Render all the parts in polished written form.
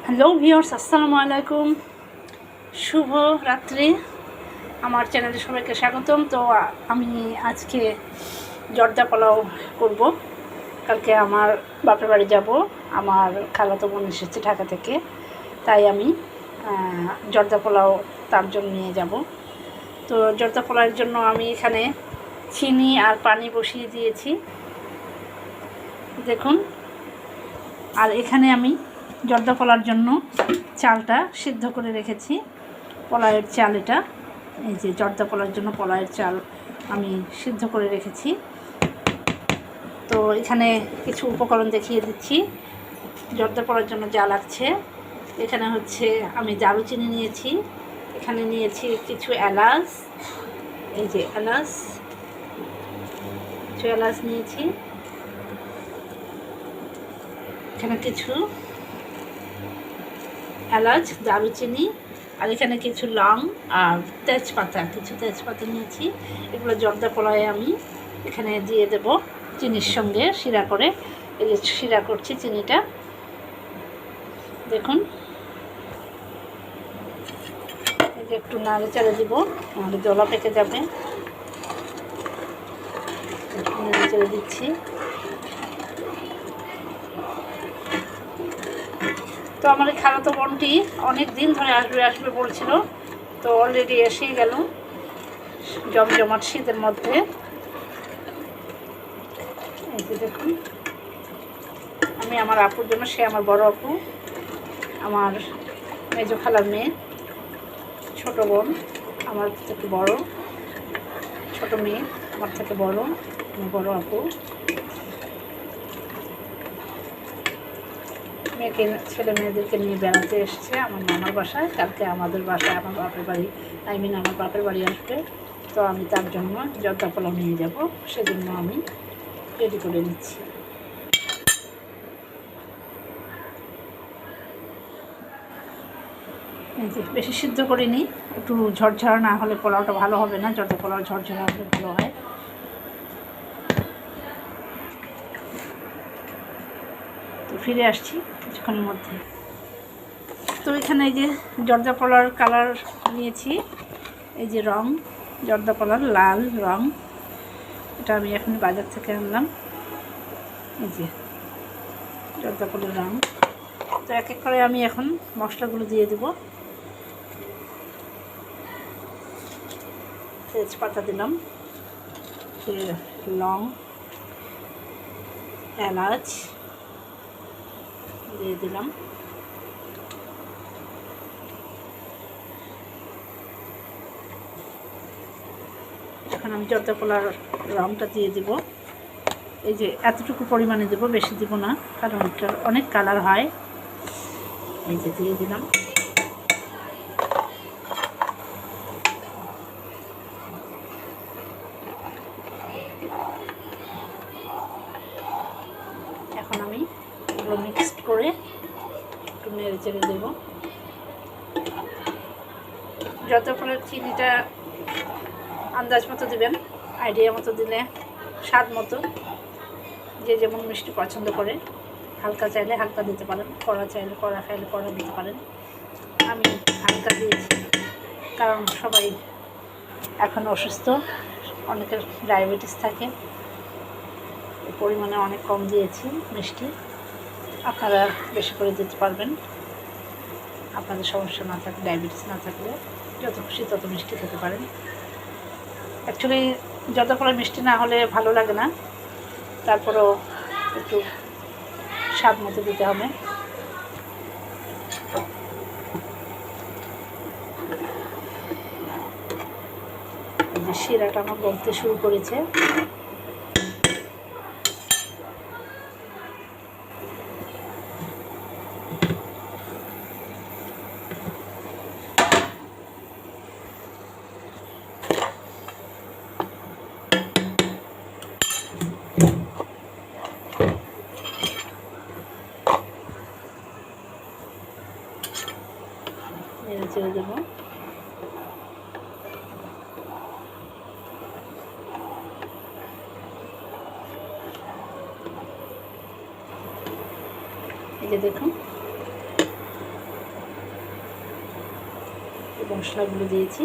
Hello viewers, আসসালামু আলাইকুম। শুভ রাত্রি। আমার চ্যানেলে সবাইকে স্বাগতম। তো আমি আজকে জর্দা পোলাও করব। কালকে আমার বাপের বাড়ি যাব, আমার খালাতো বোন এসেছে ঢাকা থেকে, তাই আমি জর্দা পোলাও তার জন্য নিয়ে যাব। তো জর্দা পোলাওয়ের জন্য আমি এখানে চিনি আর পানি বসিয়ে দিয়েছি, দেখুন। আর এখানে আমি জর্দা পোলাওর জন্য চালটা সিদ্ধ করে রেখেছি। পোলাওয়ের চাল এটা, এই যে জর্দা পোলাওর জন্য পোলাওয়ের চাল আমি সিদ্ধ করে রেখেছি। তো এখানে কিছু উপকরণ দেখিয়ে দিচ্ছি জর্দা পোলাওর জন্য যা লাগছে। এখানে হচ্ছে আমি দারুচিনি নিয়েছি, এখানে নিয়েছি কিছু এলাচ, এই যে এলাচ, কিছু এলাচ নিয়েছি, এখানে কিছু এলাচ, দারুচিনি, আর এখানে কিছু লং আর কিছু তেজপাতা নিয়েছি। এগুলো জর্দা পোলাওয়ে আমি এখানে দিয়ে দেব চিনির সঙ্গে শিরা করে। এই যে শিরা করছি চিনিটা, দেখুন। এই যে একটু নাড়ে চাড়ে দিব, নাহলে জলা পেকে যাবে। একটু নাড়ে চাড়ে দিচ্ছি। তো আমার এই খালাতো বোনটি অনেক দিন ধরে আসবে বলছিল, তো অলরেডি এসেই গেল জমজমাট শীতের মধ্যে। এই যে দেখুন, আমি আমার আপুর জন্য, সে আমার বড় আপু, আমার মেজো খালার মেয়ে, ছোট বোন আমার থেকে বড়, ছোট মেয়ে আমার থেকে বড়, আমার বড় আপু, মেয়েকে ছেলে মেয়েদেরকে নিয়ে বেড়াতে এসছে আমার মামার বাসায়। কালকে আমাদের বাসায় আমার বাপের বাড়ি, আমার বাপের বাড়ি আসবে। তো আমি তার জন্য জর্দা পোলাও নিয়ে যাব, সেজন্য আমি রেডি করে নিচ্ছি। এই যে বেশি সিদ্ধ করিনি, একটু ঝরঝরা না হলে পোলাওটা ভালো হবে না, জর্দা পোলাও ঝরঝরা হলে ভালো হয়। তো ফিরে আসছি কিছুক্ষণের মধ্যে। তো এখানে এই যে জর্দা পোলাওর কালার নিয়েছি, এই যে রং, জর্দা পোলাওর লাল রং, এটা আমি এখন বাজার থেকে আনলাম। এই যে জর্দা পোলাওর রং। তো এক এক করে আমি এখন মশলাগুলো দিয়ে দেব। তেজপাতা দিলাম, লং, এলাচ দিয়ে দিলাম, এখন আমি জর্দা পোলাওর রংটা দিয়ে দিব। এই যে এতটুকু পরিমাণে দেব, বেশি দিব না, কারণ এটা অনেক কালার হয়। এই যে দিয়ে দিলাম। এখন আমি এগুলো মিক্সড করে একটু নেড়ে চেড়ে দেব। জর্দা পোলাওর চিনিটা আন্দাজ মতো দেবেন, আইডিয়া মতো দিলে, স্বাদ মতো, যে যেমন মিষ্টি পছন্দ করে। হালকা চাইলে হালকা দিতে পারেন, কড়া চাইলে কড়া, খাইলে কড়া দিতে পারেন। আমি হালকা দিয়েছি, কারণ সবাই এখন অসুস্থ, অনেকের ডায়াবেটিস থাকে, পরিমাণে অনেক কম দিয়েছি মিষ্টি। আপনারা বেশি করে দিতে পারবেন, আপনাদের সমস্যা না থাকলে, ডায়াবেটিস না থাকলে যত খুশি তত মিষ্টি খেতে পারেন। অ্যাকচুয়ালি জর্দা পোলাও মিষ্টি না হলে ভালো লাগে না, তারপরেও একটু স্বাদ মতো দিতে হবে। যে শিরাটা আমার বলতে শুরু করেছে, নেড়ে চেড়ে দেবো। এই যে দেখুন, এই মশলাগুলো দিয়েছি,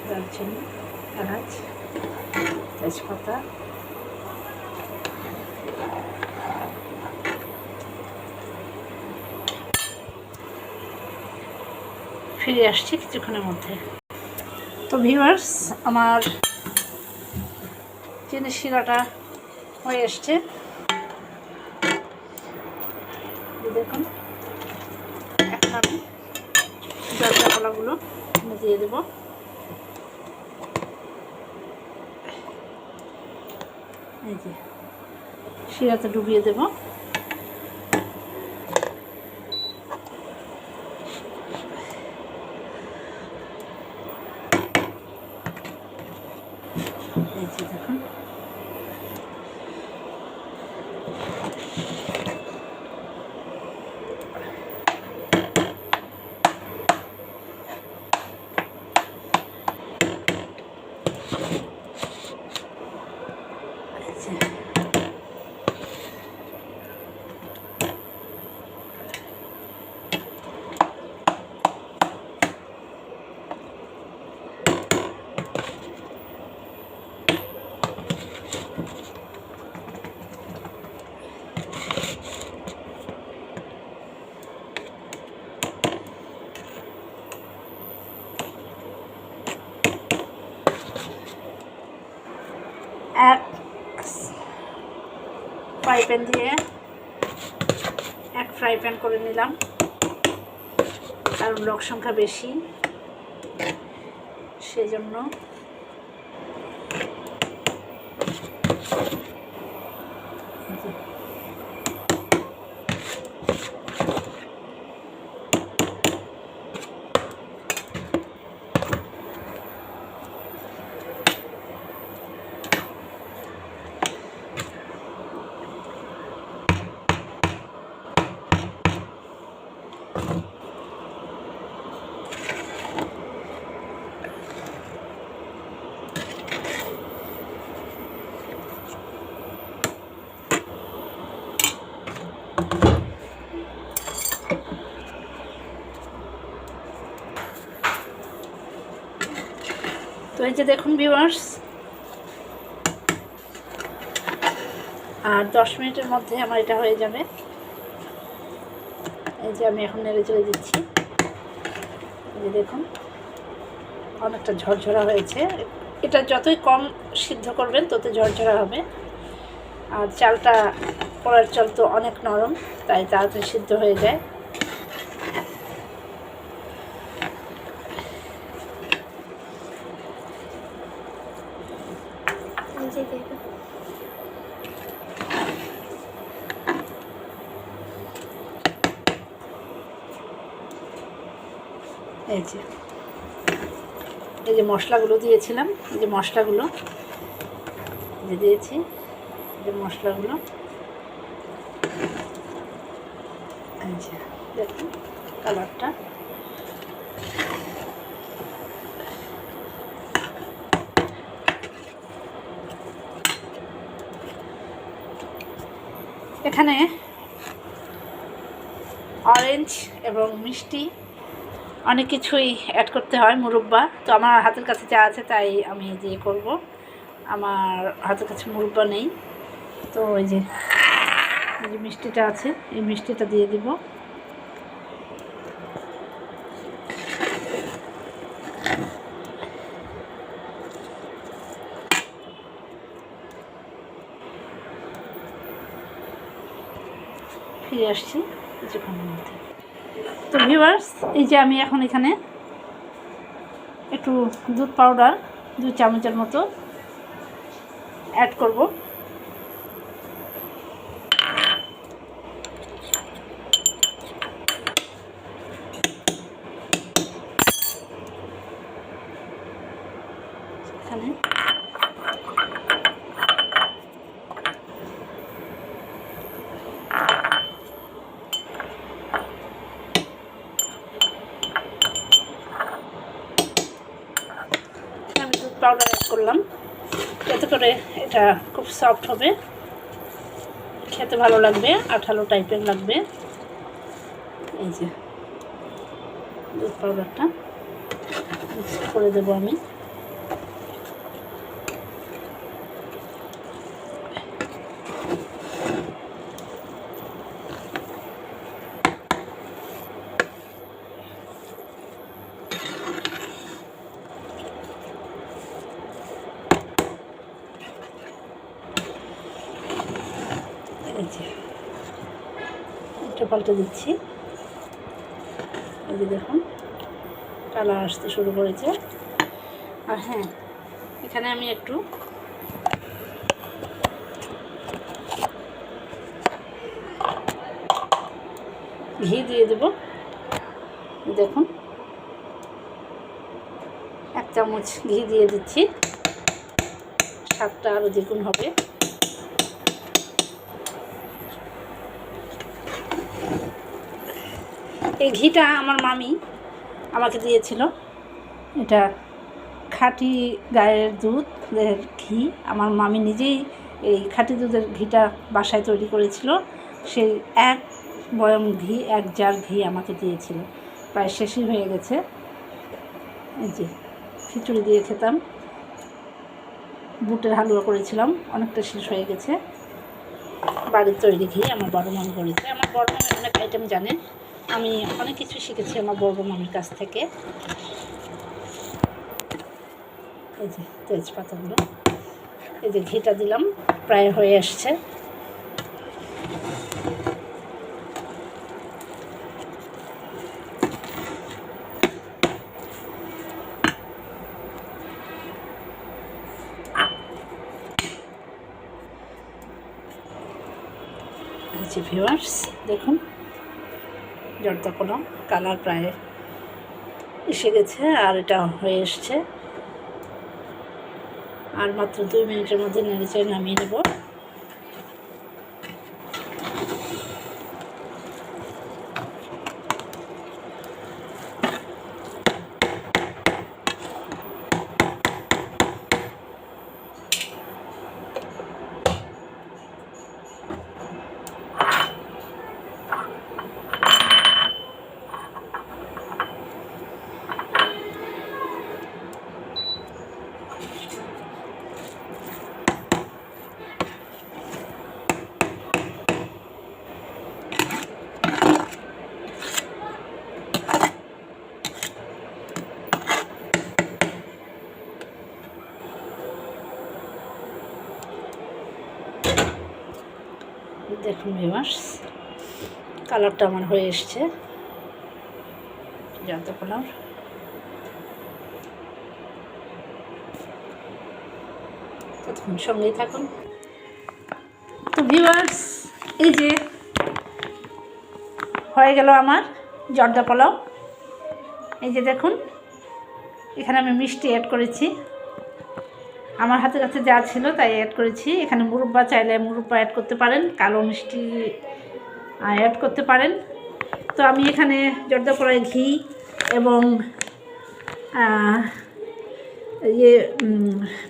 দারচিনি, এলাচ, তেজপাতা, ফিরে আসছি কিছুক্ষণের মধ্যে। তো ভিউয়ার্স, আমার চিনির শিরাটা হয়ে এসছে, দেখুন। এখন আমি জলটা কলাগুলো দিয়ে দেবো। এই যে শিরাতে ডুবিয়ে দেব। এই যে দেখুন, এক ফ্রাই প্যান দিয়ে এক ফ্রাই প্যান করে নিলাম, কারণ লোক সংখ্যা বেশি, সেজন্য। তো এই যে দেখুন ভিউয়ার্স, আর 10 মিনিটের মধ্যে আমার এটা হয়ে যাবে। এই যে আমি এখন নেড়ে চেড়ে দিচ্ছি। এই যে দেখুন, অনেকটা ঝরঝরা হয়েছে। এটা যতই কম সিদ্ধ করবেন তত ঝরঝরা হবে। আর চালটা, কলার চাল তো অনেক নরম, তাই তাড়াতাড়ি সিদ্ধ হয়ে যায়। এই যে মশলাগুলো দিয়েছিলাম, এই যে মশলাগুলো যে দিয়েছি, এই যে মশলাগুলো, এই যে দেখুন কালারটা। এখানে অরেঞ্জ এবং মিষ্টি অনেক কিছুই অ্যাড করতে হয়, মুরব্বা। তো আমার হাতের কাছে যা আছে তাই আমি দিয়ে করব। আমার হাতের কাছে মুরব্বা নেই, তো এই যে মিষ্টিটা আছে, এই মিষ্টিটা দিয়ে দিব। ফিরে আসছি কিছুক্ষণের মধ্যে। তো ভিউয়ার্স, এই যে আমি এখন এখানে একটু দুধ পাউডার 2 চামচের মতো অ্যাড করব। এখানে পাউডার অ্যাড করলাম, যাতে করে এটা খুব সফট হবে, খেতে ভালো লাগবে, আঠালো টাইপের লাগবে। এই যে দুধ পাউডারটা মিক্স করে দেবো আমি। এটা পাল্টে দিচ্ছি। এই যে দেখুন কালার আসতে শুরু করেছে। আর হ্যাঁ, এখানে আমি একটু ঘি দিয়ে দেব। দেখুন 1 চামচ ঘি দিয়ে দিচ্ছি, স্বাদটা আরও দ্বিগুণ হবে। এই ঘিটা আমার মামি আমাকে দিয়েছিল। এটা খাঁটি গায়ের দুধের ঘি। আমার মামি নিজেই এই খাঁটি দুধের ঘিটা বাসায় তৈরি করেছিল। সেই 1 বয়ম ঘি, 1 জার ঘি আমাকে দিয়েছিল। প্রায় শেষই হয়ে গেছে। এই যে খিচুড়ি দিয়ে খেতাম, বুটের হালুয়া করেছিলাম, অনেকটা শেষ হয়ে গেছে। বাড়ির তৈরি ঘি আমার বড় মামি করেছে। আমার বড় মামি অনেক আইটেম জানে, আমি অনেক কিছু শিখেছি আমার বড় মামির কাছ থেকে। এই যে তেজপাতাগুলো, এই যে ঘিটা দিলাম, প্রায় হয়ে আসছে। ভিউয়ার্স দেখুন জর্দা পোলাও কালার প্রায় এসে গেছে, আর এটা হয়ে এসছে। আর মাত্র 2 মিনিটের মধ্যে নেড়েচেড়ে নামিয়ে নেব। দেখুন ভিউয়ার্স কালারটা আমার হয়ে এসছে জর্দা পোলাও। ততক্ষণ সঙ্গেই থাকুন। তো ভিউয়ার্স এই যে হয়ে গেল আমার জর্দা পোলাও। এই যে দেখুন এখানে আমি মিষ্টি অ্যাড করেছি, আমার হাতের কাছে যা ছিল তাই অ্যাড করেছি। এখানে মুরব্বা চাইলে মুরব্বা অ্যাড করতে পারেন, কালো মিষ্টি অ্যাড করতে পারেন। তো আমি এখানে জর্দা পোলাওয়ে ঘি এবং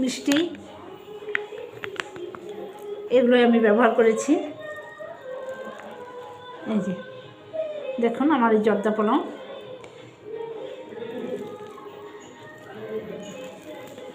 মিষ্টি এগুলোই আমি ব্যবহার করেছি। এই যে দেখুন আমার এই জর্দা পোলাও।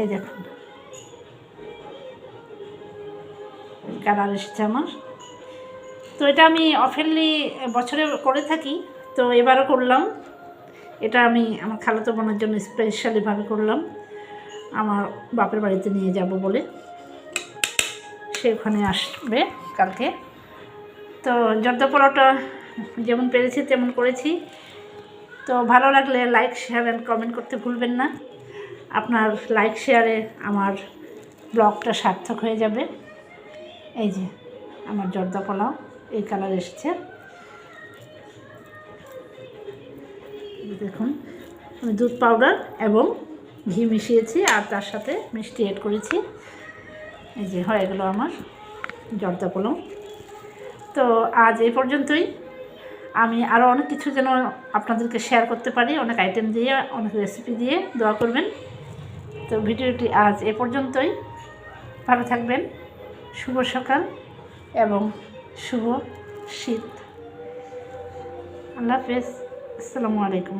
এই দেখুন কালার এসেছে আমার। তো এটা আমি অফেনলি বছরে করে থাকি, তো এবারও করলাম। এটা আমি আমার খালাতো বোনের জন্য স্পেশালিভাবে করলাম, আমার বাপের বাড়িতে নিয়ে যাব বলে। সে ওখানে আসবে কালকে। তো জর্দা পোলাওটা যেমন পেরেছি তেমন করেছি। তো ভালো লাগলে লাইক শেয়ার অ্যান্ড কমেন্ট করতে ভুলবেন না। আপনার লাইক শেয়ারে আমার ব্লগটা সার্থক হয়ে যাবে। এই যে আমার জর্দা পোলাও এই কালার এসেছে। দেখুন আমি দুধ পাউডার এবং ঘি মিশিয়েছি আর তার সাথে মিষ্টি অ্যাড করেছি। এই যে হয়ে গেল আমার জর্দা পোলাও। তো আজ এই পর্যন্তই। আমি আরও অনেক কিছু যেন আপনাদেরকে শেয়ার করতে পারি, অনেক আইটেম দিয়ে, অনেক রেসিপি দিয়ে। দোয়া করবেন। তো ভিডিওটি আজ এ পর্যন্তই। ভালো থাকবেন। শুভ সকাল এবং শুভ শীত। আল্লাহ হাফেজ। আসসালামু আলাইকুম।